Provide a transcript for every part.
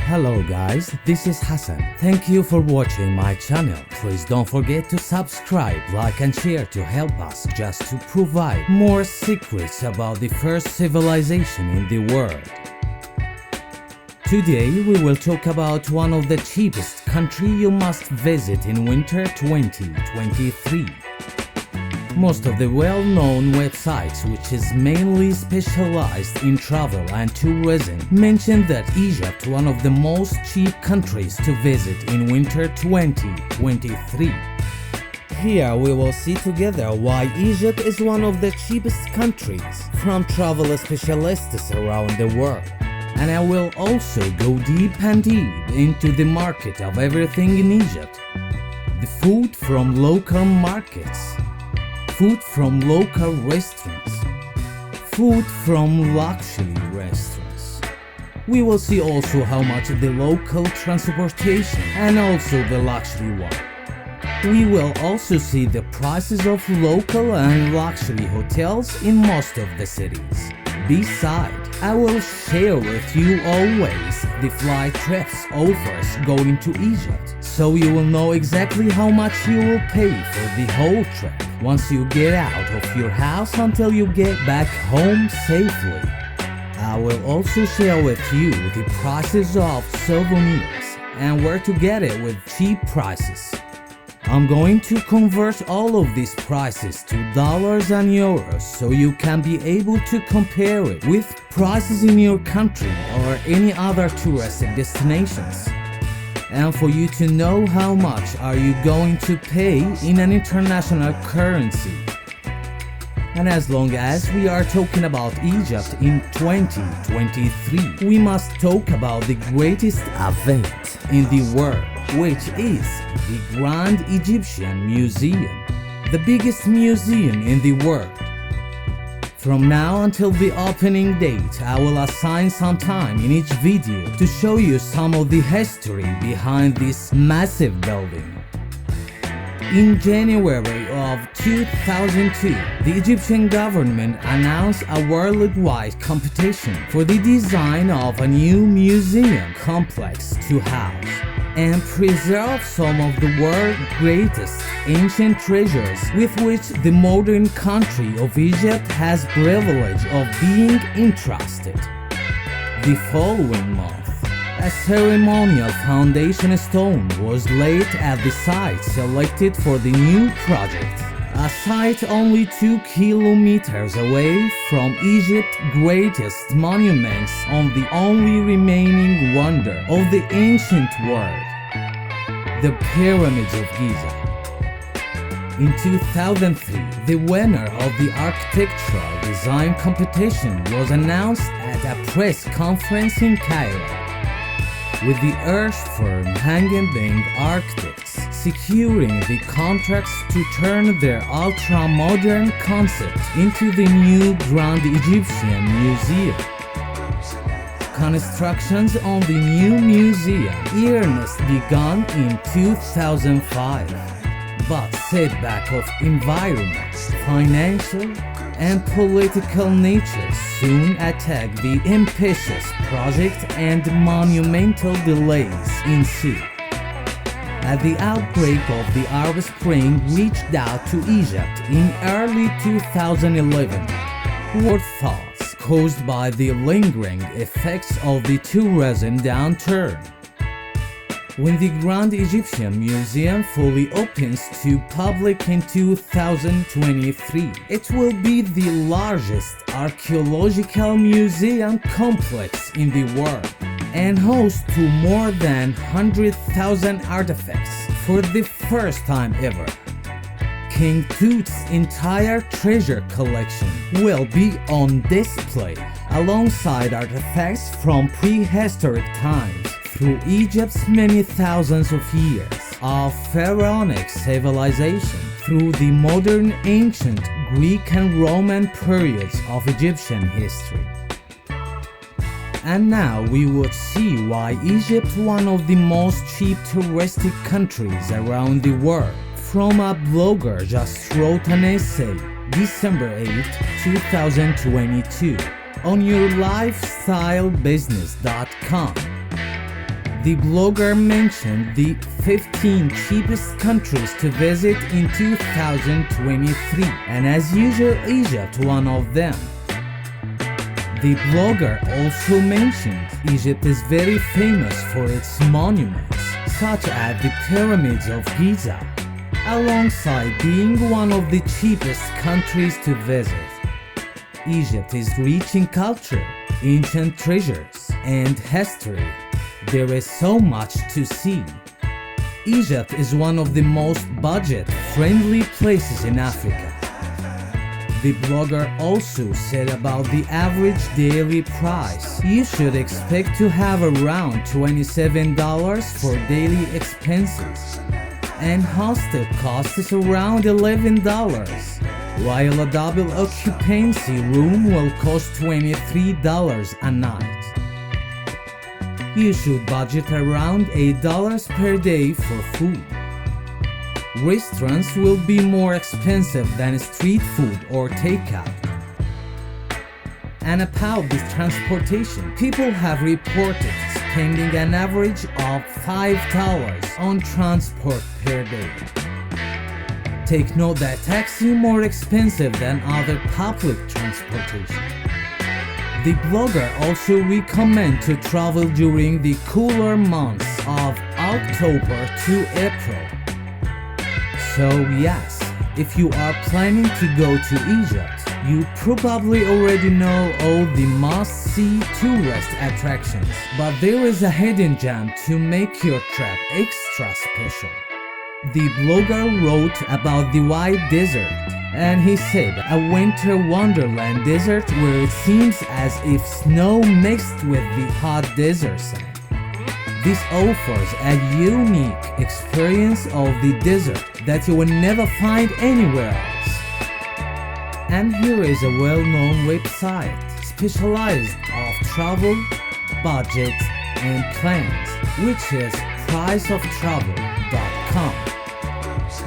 Hello guys, this is Hassan. Thank you for watching my channel. Please don't forget to subscribe, like and share to help us just to provide more secrets about the first civilization in the world. Today we will talk about one of the cheapest country you must visit in winter 2023. Most of the well-known websites, which is mainly specialized in travel and tourism, mention that Egypt one of the most cheap countries to visit in winter 2023. Here we will see together why Egypt is one of the cheapest countries from travel specialists around the world. And I will also go deep into the market of everything in Egypt. The food from local markets, food from local restaurants, food from luxury restaurants. We will see also how much the local transportation and also the luxury one. We will also see the prices of local and luxury hotels in most of the cities. Besides, I will share with you always the flight trips offers going to Egypt, so you will know exactly how much you will pay for the whole trip once you get out of your house until you get back home safely. I will also share with you the prices of souvenirs and where to get it with cheap prices. I'm going to convert all of these prices to dollars and euros so you can be able to compare it with prices in your country or any other touristic destinations. And for you to know how much are you going to pay in an international currency. And as long as we are talking about Egypt in 2023, we must talk about the greatest event in the world, which is the Grand Egyptian Museum, the biggest museum in the world. From now until the opening date, I will assign some time in each video to show you some of the history behind this massive building. In January of 2002, the Egyptian government announced a worldwide competition for the design of a new museum complex to house and preserve some of the world's greatest ancient treasures with which the modern country of Egypt has privilege of being entrusted. The following month, a ceremonial foundation stone was laid at the site selected for the new project, a site only 2 kilometers away from Egypt's greatest monuments on the only remaining wonder of the ancient world, the Pyramids of Giza. In 2003, the winner of the architectural design competition was announced at a press conference in Cairo, with the earth firm Hanging Bang Architects securing the contracts to turn their ultra-modern concept into the new Grand Egyptian Museum. Constructions on the new museum earnestly began in 2005, but setback of environment, financial, and political nature soon attacked the ambitious project and monumental delays ensued. At the outbreak of the Arab Spring reached out to Egypt in early 2011, world thoughts caused by the lingering effects of the tourism downturn. When the Grand Egyptian Museum fully opens to public in 2023, it will be the largest archaeological museum complex in the world and host to more than 100,000 artifacts for the first time ever. King Tut's entire treasure collection will be on display alongside artifacts from prehistoric times through Egypt's many thousands of years of pharaonic civilization through the modern ancient Greek and Roman periods of Egyptian history. And now we would see why Egypt one of the most cheap touristic countries around the world. From a blogger just wrote an essay December 8, 2022 on yourlifestylebusiness.com. The blogger mentioned the 15 cheapest countries to visit in 2023, and as usual, Egypt one of them. The blogger also mentioned Egypt is very famous for its monuments, such as the Pyramids of Giza, alongside being one of the cheapest countries to visit. Egypt is rich in culture, ancient treasures, and history. There is so much to see. Egypt is one of the most budget-friendly places in Africa. The blogger also said about the average daily price. You should expect to have around $27 for daily expenses, and hostel cost is around $11, while a double occupancy room will cost $23 a night. You should budget around $8 per day for food. Restaurants will be more expensive than street food or takeout. And about the transportation, people have reported spending an average of $5 on transport per day. Take note that taxi is more expensive than other public transportation. The blogger also recommends to travel during the cooler months of October to April. So yes, if you are planning to go to Egypt, you probably already know all the must-see tourist attractions, but there is a hidden gem to make your trip extra special. The blogger wrote about the White Desert, and he said a winter wonderland desert where it seems as if snow mixed with the hot desert sand. This offers a unique experience of the desert that you will never find anywhere else. And here is a well-known website specialized of travel, budget, and plans, which is priceoftravel.com,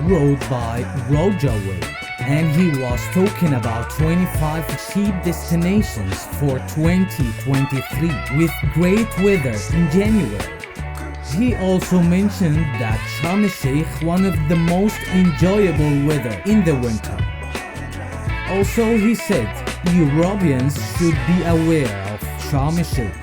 wrote by Roger Wade, and he was talking about 25 cheap destinations for 2023 with great weather in January. He also mentioned that Sharm el-Sheikh one of the most enjoyable weather in the winter. Also, he said Europeans should be aware of Sharm el-Sheikh,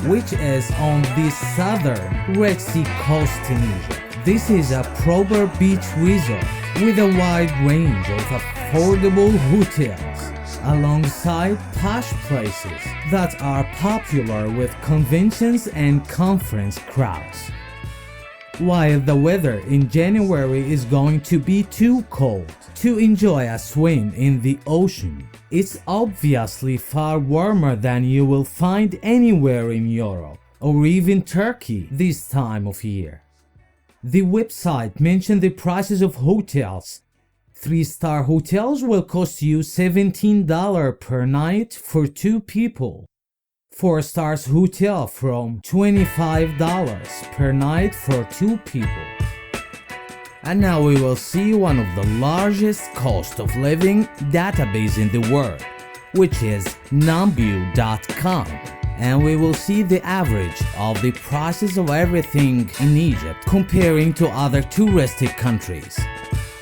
which is on the southern Red Sea coast in Egypt. This is a proper beach resort with a wide range of affordable hotels, alongside posh places that are popular with conventions and conference crowds. While the weather in January is going to be too cold to enjoy a swim in the ocean, it's obviously far warmer than you will find anywhere in Europe or even Turkey this time of year. The website mentioned the prices of hotels. 3-star hotels will cost you $17 per night for 2 people. 4-star hotel from $25 per night for 2 people. And now we will see one of the largest cost of living database in the world, which is numbeo.com. And we will see the average of the prices of everything in Egypt comparing to other touristic countries.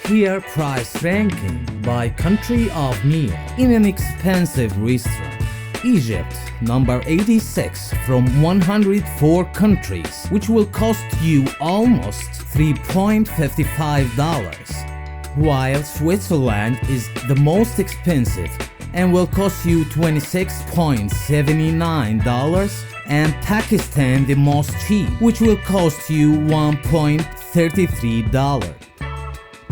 Here, price ranking by country of meal in an expensive restaurant. Egypt, number 86 from 104 countries, which will cost you almost $3.55, while Switzerland is the most expensive and will cost you $26.79, and Pakistan the most cheap, which will cost you $1.33.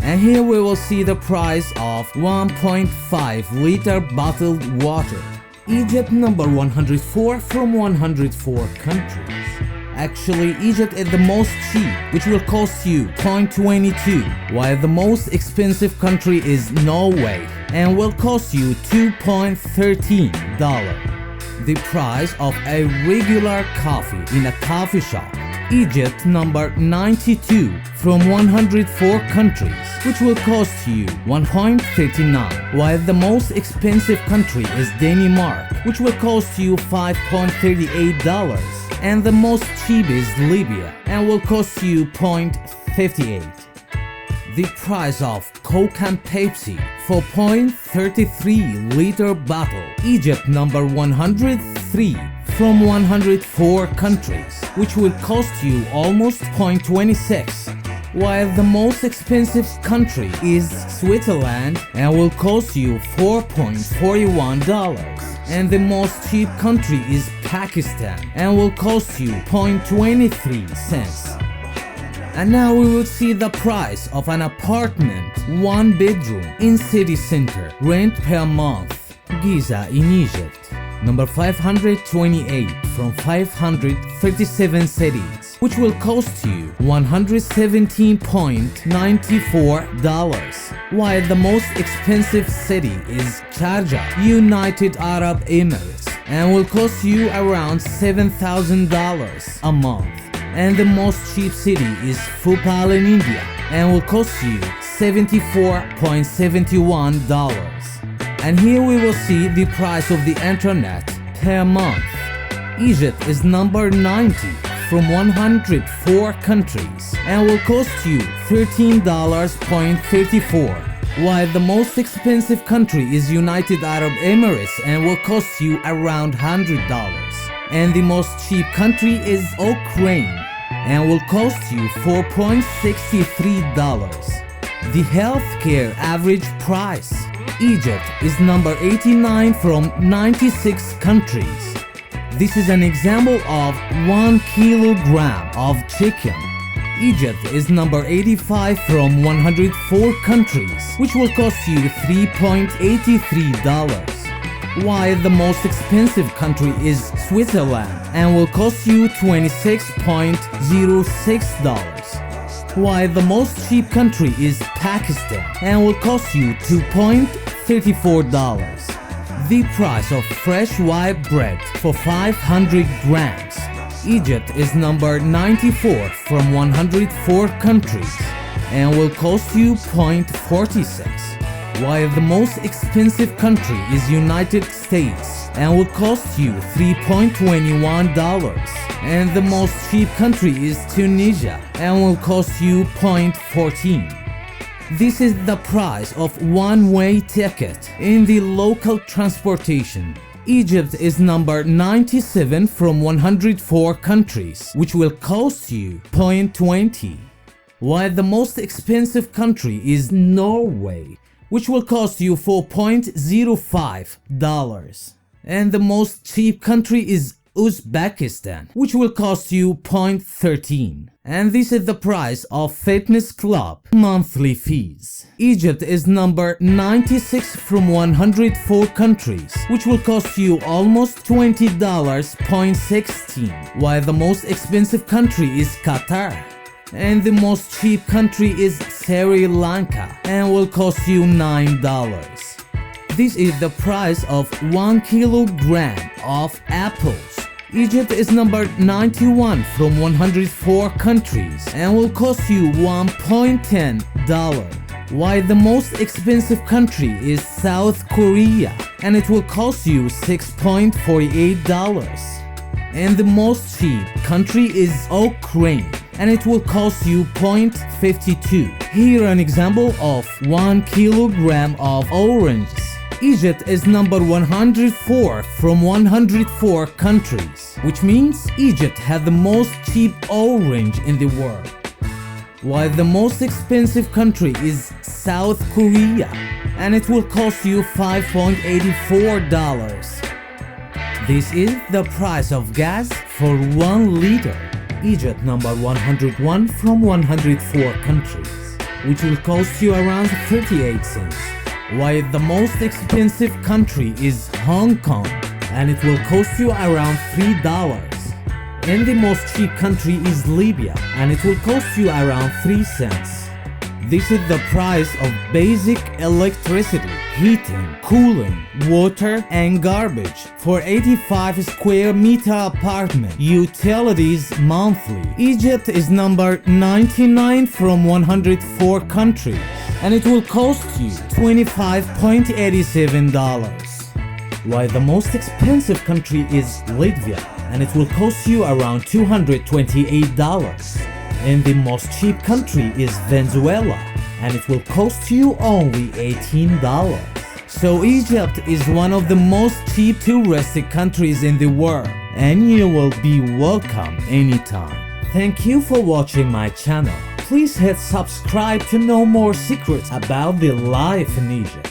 And here we will see the price of 1.5 liter bottled water. Egypt number 104 from 104 countries. Actually, Egypt is the most cheap, which will cost you $0.22, while the most expensive country is Norway and will cost you $2.13. The price of a regular coffee in a coffee shop. Egypt number 92 from 104 countries, which will cost you $1.39, while the most expensive country is Denmark, which will cost you $5.38. and the most cheap is Libya and will cost you $0.58. The price of Coke and Pepsi for .33 liter bottle. Egypt number 103 from 104 countries, which will cost you almost $0.26. While the most expensive country is Switzerland and will cost you $4.41. And the most cheap country is Pakistan and will cost you $0.23. And now we will see the price of an apartment, 1 bedroom in city center, rent per month, Giza in Egypt. Number 528 from 537 cities, which will cost you $117.94, while the most expensive city is Sharjah, United Arab Emirates, and will cost you around $7,000 a month. And the most cheap city is Bhopal in India and will cost you $74.71. And here we will see the price of the internet per month. Egypt is number 90 from 104 countries and will cost you $13.34, while the most expensive country is United Arab Emirates and will cost you around $100. And the most cheap country is Ukraine and will cost you $4.63. The healthcare average price. Egypt is number 89 from 96 countries. This is an example of 1 kilogram of chicken. Egypt is number 85 from 104 countries, which will cost you $3.83. While the most expensive country is Switzerland and will cost you $26.06. While the most cheap country is Pakistan and will cost you $2.34. The price of fresh white bread for 500 grams. Egypt is number 94 from 104 countries and will cost you $0.46. While the most expensive country is United States and will cost you $3.21. And the most cheap country is Tunisia and will cost you $0.14. This is the price of one-way ticket in the local transportation. Egypt is number 97 from 104 countries, which will cost you $0.20. While the most expensive country is Norway, which will cost you $4.05. And the most cheap country is Uzbekistan, which will cost you $0.13. And this is the price of fitness club monthly fees. Egypt is number 96 from 104 countries, which will cost you almost $20.16, while the most expensive country is Qatar. And the most cheap country is Sri Lanka and will cost you $9. This is the price of 1 kilogram of apples. Egypt is number 91 from 104 countries and will cost you $1.10, while the most expensive country is South Korea and it will cost you $6.48. And the most cheap country is Ukraine and it will cost you $0.52. Here an example of 1 kilogram of oranges. Egypt is number 104 from 104 countries, which means Egypt had the most cheap orange in the world. While the most expensive country is South Korea and it will cost you $5.84. This is the price of gas for 1 liter. Egypt number 101 from 104 countries, which will cost you around 38 cents. While the most expensive country is Hong Kong and it will cost you around $3. And the most cheap country is Libya and it will cost you around 3 cents. This is the price of basic electricity, heating, cooling, water and garbage for 85 square meter apartment, utilities monthly. Egypt is number 99 from 104 countries and it will cost you $25.87. While the most expensive country is Latvia and it will cost you around $228. And the most cheap country is Venezuela, and it will cost you only $18. So Egypt is one of the most cheap touristic countries in the world, and you will be welcome anytime. Thank you for watching my channel. Please hit subscribe to know more secrets about the life in Egypt.